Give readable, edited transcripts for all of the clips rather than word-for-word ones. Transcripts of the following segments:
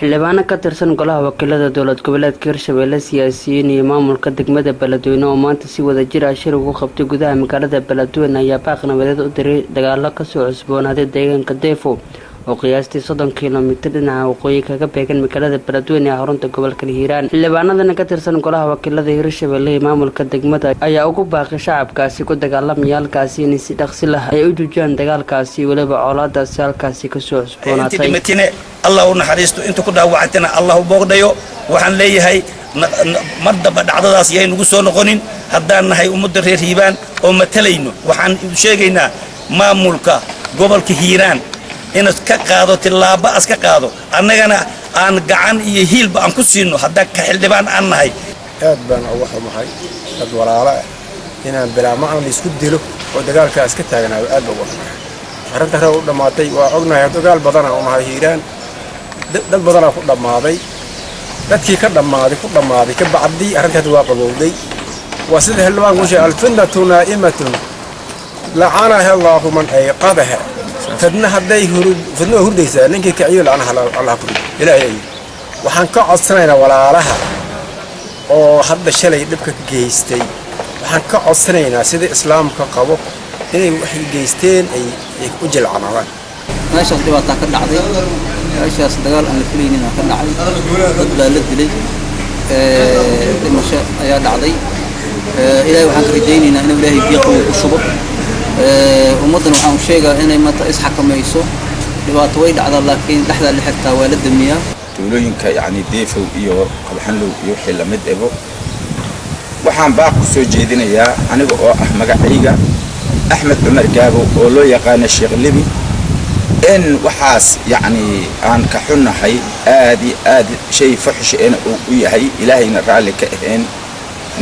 xildhibaano ka tirsan golaha wakiilada dowlad goboleedka Hirshabelle siyaasiyiin iyo maamulka degmada Beledweyne oo maanta si wada jir ah shir ugu qabtay gudaha magaalada Beledweyne ayaa baaq nabadeed u diray dagaalo ka soo cusboonaaday deegaanka Deefo oo qiyaastii 30 kiiloomitir dhinaca waqooyi kaga beegan magaalada Beledweyne ee xarunta gobolka Hiiraan. xildhibaanadan ka tirsan golaha wakiilada Hirshabelle iyo maamulka degmada ayaa ugu baaqay shacabkaasi ku dagaalamaya halkaasi in si dhaqsi ah ay u joojiyaan dagaalkaasi waliba colaadaasi halkaasi ka soo cusboonaatay. الله ونحرسته أنتوا كده وعدتنا الله بوقديو وحن ليه هاي مرد بعض يهين نقصون قنين هدانا هاي أمد الرهيبان ومتلينه وحن شيءنا ما ملكه قبل كهيران إن كقاضو تلا بأس كقاضو أنا عن قعان يهيل بأنكسينه هداك كحلبان أنا هاي هاد بان أوحى محي هاد وراء إن بلا معنى يسكت له ودقال كاسكت هاي أنا هاد أوحى أنت هو دماتي وعقنا هاد بدنا وما هيران dad badan ku dhamaaday dadkii ka dhamaaday ka bacdi arinta waa qabowday waa sida xilbaan ku sheegay alfinnatu naa'imatun la'anaha Allahu man ayqadaha fadna haday hurdaysa ninkii ka ciyo la'anaha Allah ku ilaahay waxaan ka codsanaynaa walaalaha oo hadda shalay dhibka ka geystay waxaan ka codsanaynaa sida islaamka qabo inay wax geysteen ay u jilcanaan meesha dhibaato ka dhacday meeshaas dagaal aan la filaynin ka dhacay dad baa la dilay dhimasho ayaa dhacday ilaahay waxaan ka rajaynaynaa in ilaahay biyo qabow ku shubo ummadan waxaan sheegaa inay maanta is xakamayso dhibaato way dhacdaa laakiin dhaxda la xirtaa waa la damiyaa tuulooyinka yani Deefo iyo Qabxanlow iyo wixii la mid ah waxaan baaq ku soo jeedinayaa aniga oo ah magacayga Axmed Cumar Gaabo oo loo yaqaan Sheekh Libi إن وحاس يعني عن كحنا هاي آدي شيء فحش أنا وياهي إلهي نرعى إن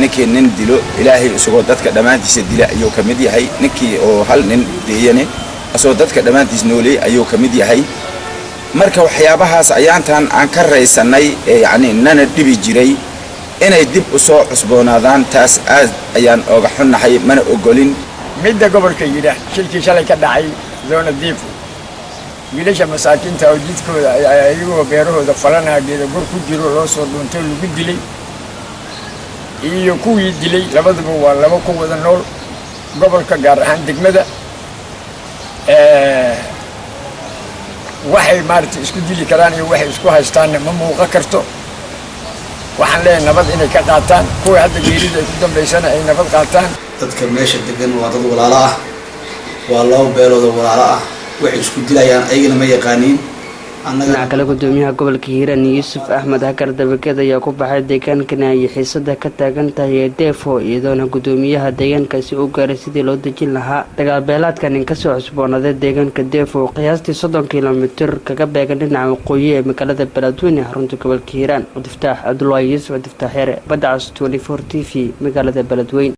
نكي نندلو إلهي سقطت كدمات يسدلا أيو كمدي هاي نكي أو هل ننديني سقطت كدمات يسنولي أيو كمدي هاي مركب حيابها سأيان تان عن كرئيس الناي يعني نن الدبي جري إن الدب أسوء عصبونا ذان تاس أيان أو كحنا هاي من أقولين مدة قبل كيدا شلكي شلكي داعي زون الديفو wiilasha masaakiinta oo jidkooda ayagoo beerahooda falanaya geeda gor ku jiro loo soo dhuuntay lagu dilay iyo kuwii dilay labaduba waa laba ku wada nool gobolka gaar ahaan degmada waxay maartay isku dili karaan iyo waxay isku haystaan ma muuqa karto waxaan leeyahay nabad inay ka qaataan kuwa hadda geerida ku dambeysana ay nabad qaataan dadka meesha degan waa dad walaalo ah waa loo beelooda walaalo ah waxay isku dilayaan ayagana ma yaqaaniin annaga kala gudoomiyaha gobolka Hiiraan Yuusuf Axmed Hakar Dabakada ayaa ku baxay deegaankan ay xiisada ka taagan tahay Deefo iyadoo gudoomiyaha deegaankaasi uu gaaray sidii loo dejin lahaa dagaal beelaadkan in ka soo cusboonaaday deegaanka Deefo qiyaastii 30 kiiloomitir kaga beegan dhinaca waqooyi ee magaalada Beledweyne xarunta gobolka Hiiraan. Abdifataax Abdullaahi Yuusuf Abdifataax Xere Badacas 24 TV magaalada Beledweyne.